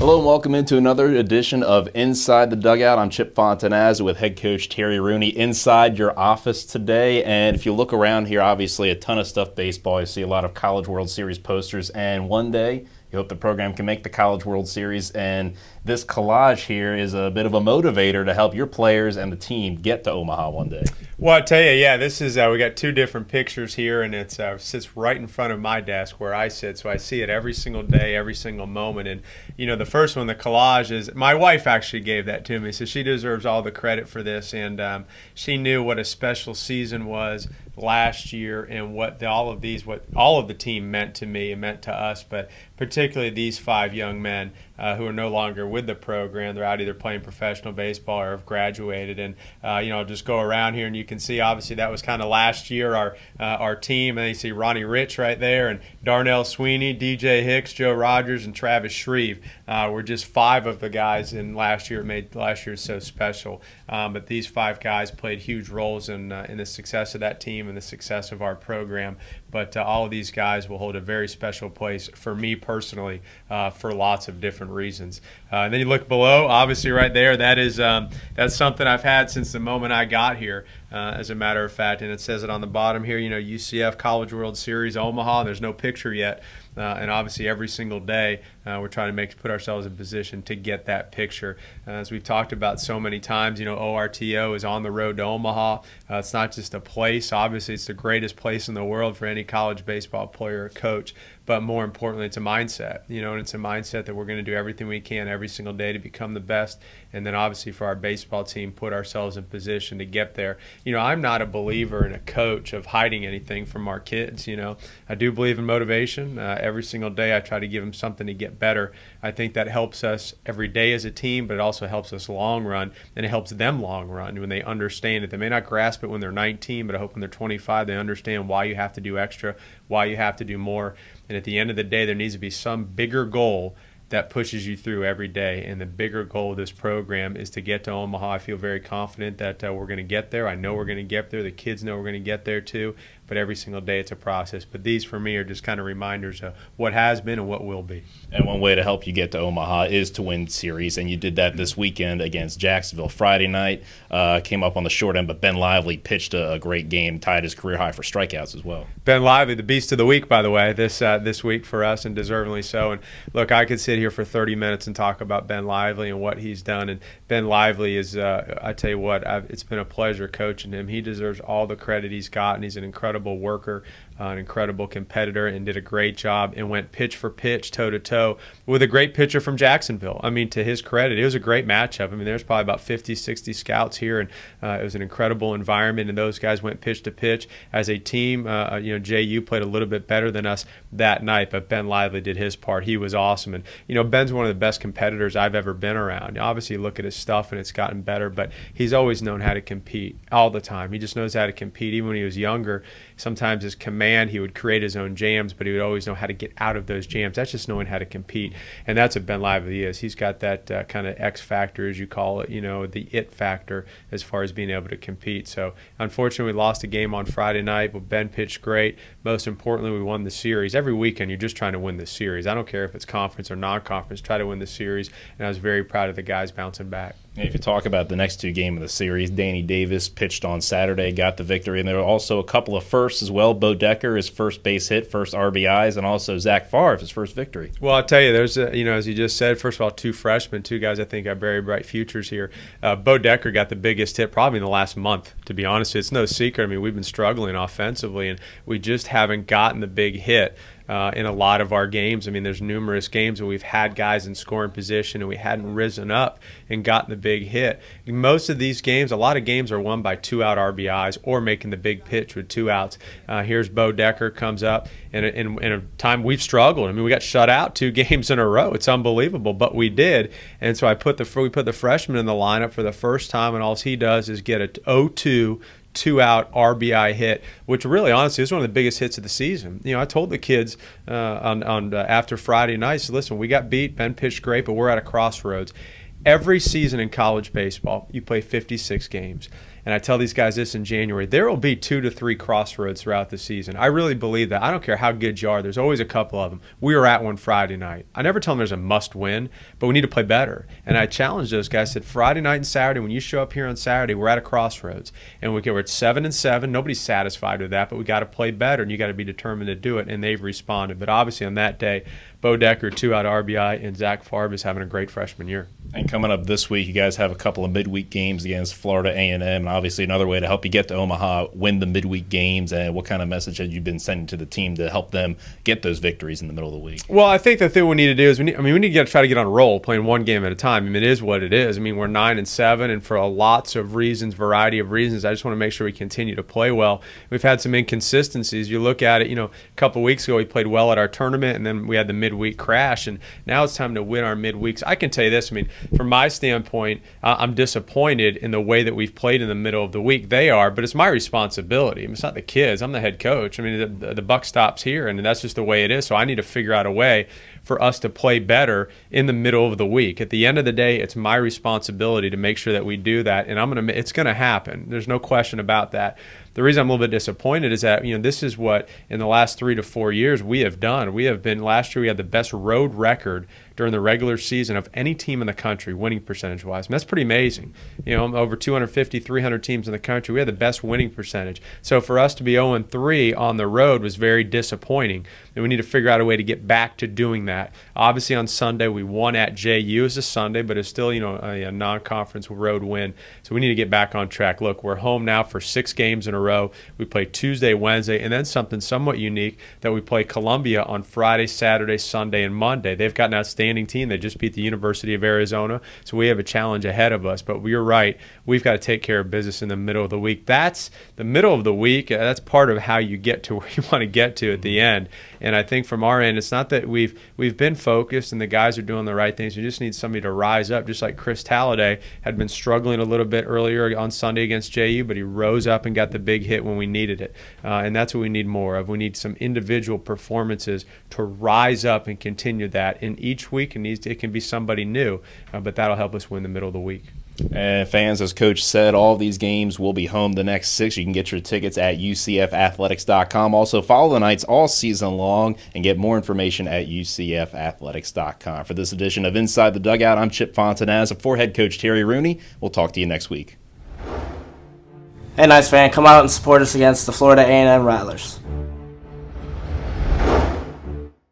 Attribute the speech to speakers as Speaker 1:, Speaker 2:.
Speaker 1: Hello and welcome into another edition of Inside the Dugout. I'm Chip Fontanazza with head coach Terry Rooney inside your office today. And if you look around here, obviously a ton of stuff baseball. You see a lot of College World Series posters. And one day, you hope the program can make the College World Series. And this collage here is a bit of a motivator to help your players and the team get to Omaha one day.
Speaker 2: Well, I tell you, yeah, this is we got two different pictures here, and it sits right in front of my desk where I sit, so I see it every single day, every single moment. And you know, the first one, the collage, is my wife actually gave that to me, so she deserves all the credit for this. And she knew what a special season was last year and what all of the team meant to me and meant to us, but particularly these five young men who are no longer with the program. They're out either playing professional baseball or have graduated. And just go around here and you can see, obviously, that was kind of last year our team. And you see Ronnie Rich right there, and Darnell Sweeney, DJ Hicks, Joe Rogers, and Travis Shreve. Were just five of the guys in last year. It made last year so special. But these five guys played huge roles in the success of that team and the success of our program. But all of these guys will hold a very special place for me personally for lots of different reasons. And then you look below, obviously right there, that's something I've had since the moment I got here, as a matter of fact. And it says it on the bottom here, UCF College World Series, Omaha. There's no picture yet. And obviously every single day we're trying to put ourselves in position to get that picture. As we've talked about so many times, ORTO is on the road to Omaha. It's not just a place. Obviously, it's the greatest place in the world for any college baseball player or coach. But more importantly, it's a mindset, and it's a mindset that we're going to do everything we can every single day to become the best. And then obviously for our baseball team, put ourselves in position to get there. I'm not a believer and a coach of hiding anything from our kids. I do believe in motivation. Every single day I try to give them something to get better. I think that helps us every day as a team, but it also helps us long run, and it helps them long run when they understand it. They may not grasp it when they're 19, but I hope when they're 25 they understand why you have to do extra, why you have to do more. And at the end of the day, there needs to be some bigger goal that pushes you through every day. And the bigger goal of this program is to get to Omaha. I feel very confident that we're going to get there. I know we're going to get there. The kids know we're going to get there too. But every single day it's a process. But these, for me, are just kind of reminders of what has been and what will be.
Speaker 1: And one way to help you get to Omaha is to win series, and you did that this weekend against Jacksonville. Friday night came up on the short end, but Ben Lively pitched a great game, tied his career high for strikeouts as well.
Speaker 2: Ben Lively, the beast of the week, by the way, this week for us, and deservingly so. And look, I could sit here for 30 minutes and talk about Ben Lively and what he's done. And Ben Lively is, I tell you what, it's been a pleasure coaching him. He deserves all the credit he's gotten. He's an incredible worker, an incredible competitor, and did a great job and went pitch for pitch, toe-to-toe with a great pitcher from Jacksonville. to his credit, it was a great matchup. There's probably about 50, 60 scouts here, and it was an incredible environment, and those guys went pitch to pitch. As a team, JU played a little bit better than us that night, but Ben Lively did his part. He was awesome. And, Ben's one of the best competitors I've ever been around. Obviously, look at his stuff, and it's gotten better, but he's always known how to compete all the time. He just knows how to compete. Even when he was younger, sometimes his command, he would create his own jams, but he would always know how to get out of those jams. That's just knowing how to compete, and that's what Ben Lively is. He's got that kind of X factor, as you call it, the it factor as far as being able to compete. So unfortunately, we lost a game on Friday night, but Ben pitched great. Most importantly, we won the series. Every weekend, you're just trying to win the series. I don't care if it's conference or non-conference. Try to win the series, and I was very proud of the guys bouncing back.
Speaker 1: If you talk about the next two games of the series, Danny Davis pitched on Saturday, got the victory, and there were also a couple of firsts as well. Bo Decker, his first base hit, first RBIs, and also Zach Favre, his first victory.
Speaker 2: Well, I'll tell you, there's, as you just said, first of all, two freshmen, two guys I think have very bright futures here. Bo Decker got the biggest hit probably in the last month, to be honest. It's no secret. We've been struggling offensively, and we just haven't gotten the big hit. In a lot of our games. There's numerous games where we've had guys in scoring position and we hadn't risen up and gotten the big hit. Most of these games, a lot of games are won by 2-out RBIs or making the big pitch with 2 outs. Here's Bo Decker comes up in a time we've struggled. we got shut out 2 games in a row. It's unbelievable, but we did. And so we put the freshman in the lineup for the first time, and all he does is get a 0-2 2-out RBI hit, which really, honestly, is one of the biggest hits of the season. I told the kids after Friday night, so listen, we got beat. Ben pitched great, but we're at a crossroads. Every season in college baseball, you play 56 games. and I tell these guys this in January, there will be 2 to 3 crossroads throughout the season. I really believe that. I don't care how good you are. There's always a couple of them. We were at one Friday night. I never tell them there's a must-win, but we need to play better. And I challenged those guys. I said, Friday night and Saturday, when you show up here on Saturday, we're at a crossroads. And we're at 7-7. Nobody's satisfied with that, but we got to play better, and you got to be determined to do it. And they've responded. But obviously on that day, Bo Decker, 2 out RBI, and Zach Farb is having a great freshman year.
Speaker 1: And coming up this week, you guys have a couple of midweek games against Florida A&M, and obviously another way to help you get to Omaha, win the midweek games. And what kind of message have you been sending to the team to help them get those victories in the middle of the week?
Speaker 2: Well, I think the thing we need to do is we need to try to get on a roll, playing one game at a time. I mean, it is what it is. I mean, we're 9-7, and for lots of reasons, variety of reasons, I just want to make sure we continue to play well. We've had some inconsistencies. You look at it, a couple of weeks ago we played well at our tournament, and then we had the midweek crash, and now it's time to win our midweeks. I can tell you this, from my standpoint, I'm disappointed in the way that we've played in the middle of the week. They are, but it's my responsibility. It's not the kids. I'm the head coach. The buck stops here, and that's just the way it is. So I need to figure out a way for us to play better in the middle of the week. At the end of the day, it's my responsibility to make sure that we do that, and it's going to happen. There's no question about that. The reason I'm a little bit disappointed is that this is what in the last 3 to 4 years we have done. Last year we had the best road record during the regular season of any team in the country, winning percentage-wise. And that's pretty amazing. Over 250, 300 teams in the country, we had the best winning percentage. So for us to be 0-3 on the road was very disappointing. And we need to figure out a way to get back to doing that. Obviously on Sunday we won at JU. It's a Sunday, but it's still a non-conference road win. So we need to get back on track. Look, we're home now for 6 games in a row. We play Tuesday, Wednesday, and then something somewhat unique that we play Columbia on Friday, Saturday, Sunday, and Monday. They've got an outstanding team. They just beat the University of Arizona, so we have a challenge ahead of us. But you're right. We've got to take care of business in the middle of the week. That's the middle of the week. That's part of how you get to where you want to get to at the end. And I think from our end, it's not that we've been focused and the guys are doing the right things. You just need somebody to rise up, just like Chris Talladay had been struggling a little bit earlier on Sunday against JU, but he rose up and got the big hit when we needed it. And that's what we need more of. We need some individual performances to rise up and continue that. In each week, it can be somebody new, but that'll help us win the middle of the week.
Speaker 1: And fans, as Coach said, all these games will be home the next 6. You can get your tickets at UCFathletics.com. Also, follow the Knights all season long and get more information at UCFathletics.com. For this edition of Inside the Dugout, I'm Chip Fontanazza for head coach Terry Rooney. We'll talk to you next week.
Speaker 3: Hey, Knights fan, come out and support us against the Florida A&M Rattlers.